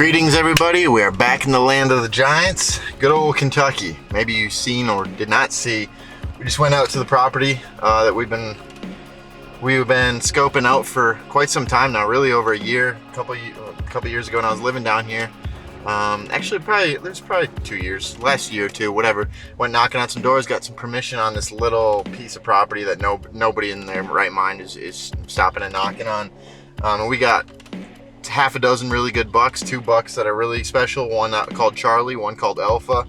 Greetings everybody, we are back in the land of the Giants, good old Kentucky. Maybe you've seen or did not see, we just went out to the property that we've been scoping out for quite some time now, really over a year, a couple years ago when I was living down here. Actually there's probably 2 years, last year or two, whatever. Went knocking on some doors, got some permission on this little piece of property that nobody in their right mind is stopping and knocking on. And we got half a dozen really good bucks, 2 bucks that are really special, one called Charlie, one called Alpha,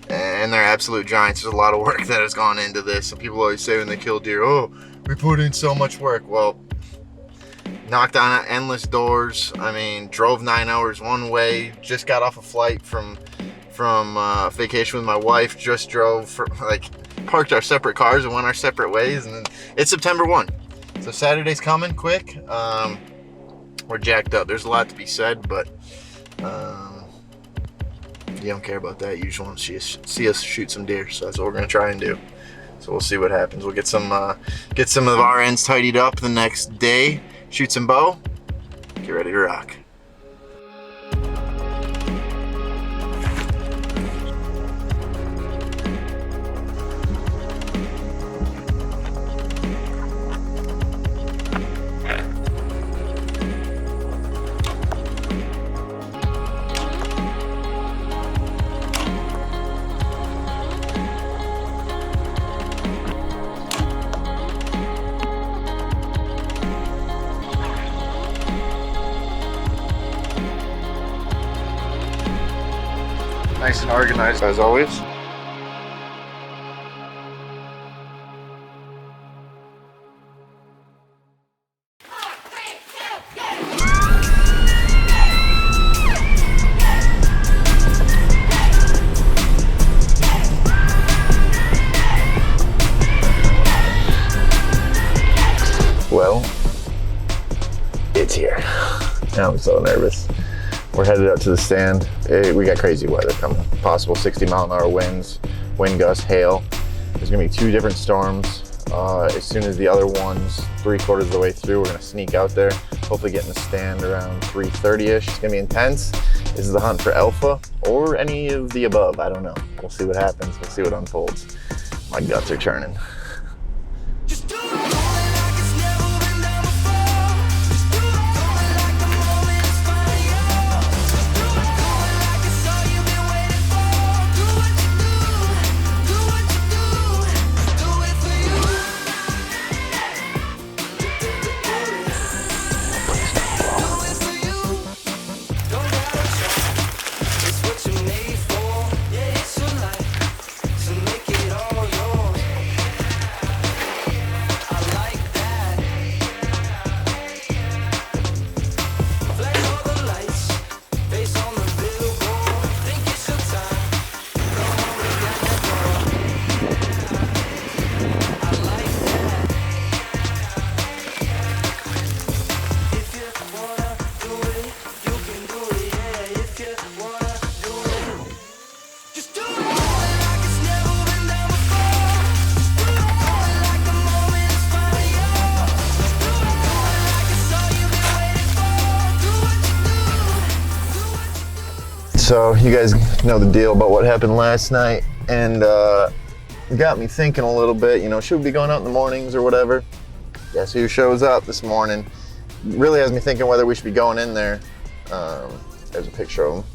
and they're absolute giants. There's a lot of work that has gone into this. Some people always say when they kill deer, oh, we put in so much work. Well, knocked on endless doors. I mean, drove 9 hours one way, just got off a flight from vacation with my wife, just drove parked our separate cars and went our separate ways, and then it's September 1. So Saturday's coming quick. We're jacked up. There's a lot to be said, but you don't care about that. You just want to see us shoot some deer. So that's what we're gonna try and do. So we'll see what happens. We'll get some of our ends tidied up the next day. Shoot some bow. Get ready to rock. Nice and organized as always. Well, it's here. I'm so nervous. We're headed out to the stand. We got crazy weather coming. Possible 60-mile-an-hour winds, wind gusts, hail. There's gonna be 2 different storms. As soon as the other one's 3/4 of the way through, we're gonna sneak out there. Hopefully get in the stand around 3:30-ish. It's gonna be intense. This is the hunt for Alpha or any of the above. I don't know. We'll see what happens. We'll see what unfolds. My guts are churning. So you guys know the deal about what happened last night, and it got me thinking a little bit, you know, should we be going out in the mornings or whatever? Guess who shows up this morning? Really has me thinking whether we should be going in there. There's a picture of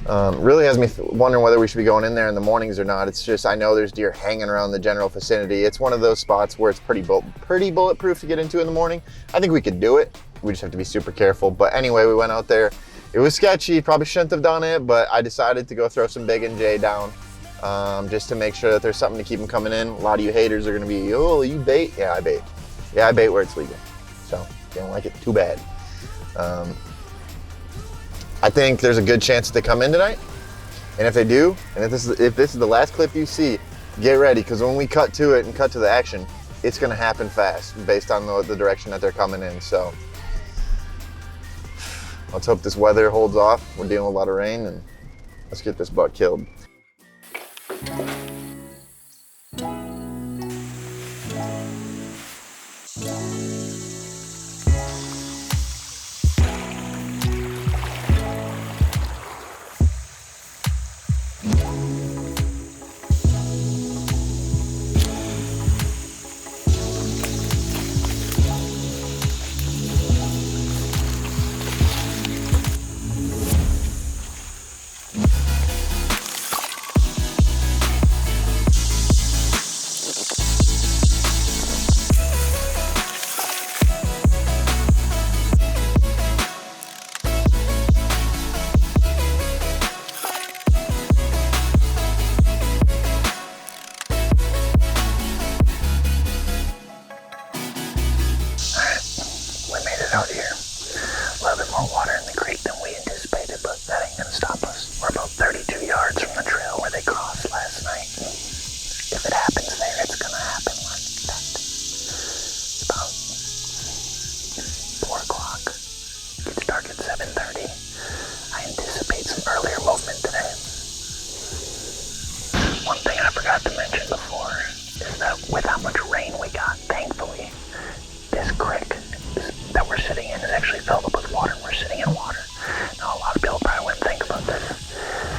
them. Really has me wondering whether we should be going in there in the mornings or not. It's just, I know there's deer hanging around the general vicinity. It's one of those spots where it's pretty bulletproof to get into in the morning. I think we could do it. We just have to be super careful. But anyway, we went out there. It was sketchy, probably shouldn't have done it, but I decided to go throw some Big and J down just to make sure that there's something to keep them coming in. A lot of you haters are gonna be, oh, you bait? Yeah, I bait. Yeah, I bait where it's legal. So, if you don't like it, too bad. I think there's a good chance that they come in tonight. And if they do, and if this is the last clip you see, get ready, because when we cut to it and cut to the action, it's gonna happen fast based on the direction that they're coming in. So let's hope this weather holds off. We're dealing with a lot of rain, and let's get this buck killed. Out here, a little bit more water in the creek than we anticipated, but that ain't gonna stop us. We're about 32 yards from the trail where they crossed last night. If it happens there, it's gonna happen like that. It's about 4 o'clock. Gets dark at 7:30. I anticipate some earlier movement today. One thing I forgot to mention before is that with how much rain we got, thankfully, this creek that we're sitting in is actually filled up with water, and we're sitting in water. Now, a lot of people probably wouldn't think about this,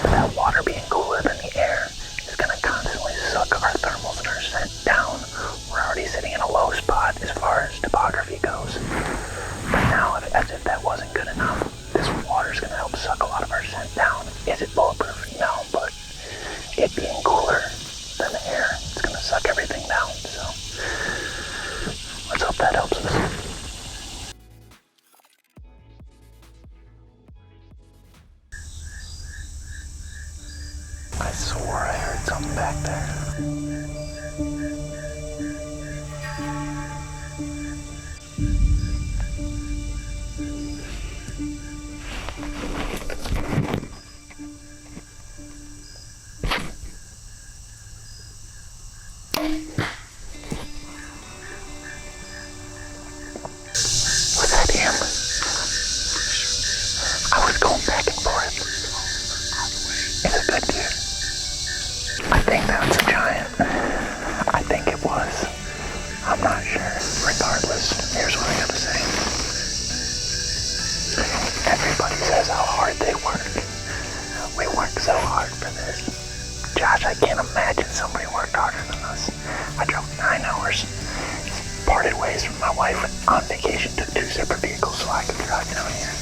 but that water being cooler than the air is going to constantly suck our thermals and our scent down. We're already sitting in a low spot as far as topography goes. But now, as if that wasn't good enough, this water is going to help suck a lot of our scent down. Is it bulletproof? No, but it being cooler than the air, it's going to suck everything down. So let's hope that helps us. I swore I heard something back there. Was that him? I was going back and forth. It's a good deer. I think that's a giant. I think it was. I'm not sure. Regardless, here's what I gotta say. Everybody says how hard they work. We work so hard for this. Josh, I can't imagine somebody worked harder than us. I drove 9 hours. Parted ways from my wife on vacation. Took 2 separate vehicles so I could drive down here.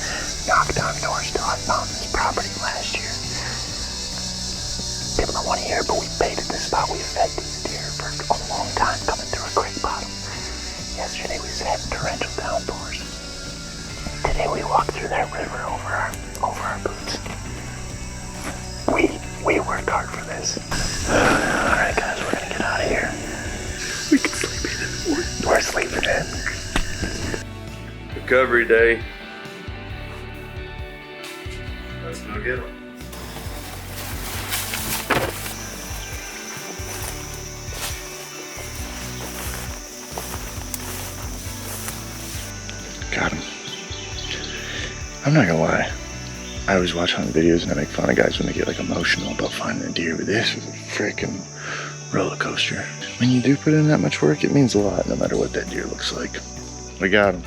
Knocked on doors till I found this property last year. Given the 1 year, but we baited this spot. We fed these deer for a long time coming through a creek bottom. Yesterday we had torrential downpours. Today we walked through that river over our boots. We worked hard for this. Alright guys, we're gonna get out of here. We can sleep in. We're sleeping in. Recovery day. Let's go get them. Got him. I'm not gonna lie. I always watch hunting videos and I make fun of guys when they get like emotional about finding a deer, but this is a freaking roller coaster. When you do put in that much work, it means a lot, no matter what that deer looks like. We got him.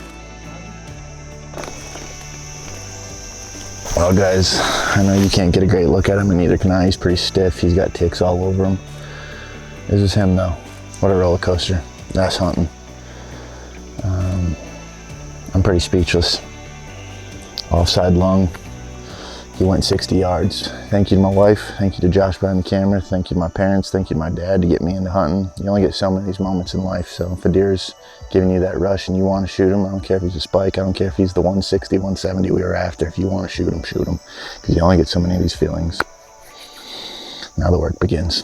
Well guys, I know you can't get a great look at him, and neither can I. He's pretty stiff. He's got ticks all over him. This is him though. What a roller coaster. That's hunting. I'm pretty speechless. Offside lung. He went 60 yards. Thank you to my wife. Thank you to Josh behind the camera. Thank you to my parents. Thank you to my dad to get me into hunting. You only get so many of these moments in life. So if a deer's giving you that rush and you want to shoot him, I don't care if he's a spike. I don't care if he's the 160, 170 we were after. If you want to shoot him, shoot him. Because you only get so many of these feelings. Now the work begins.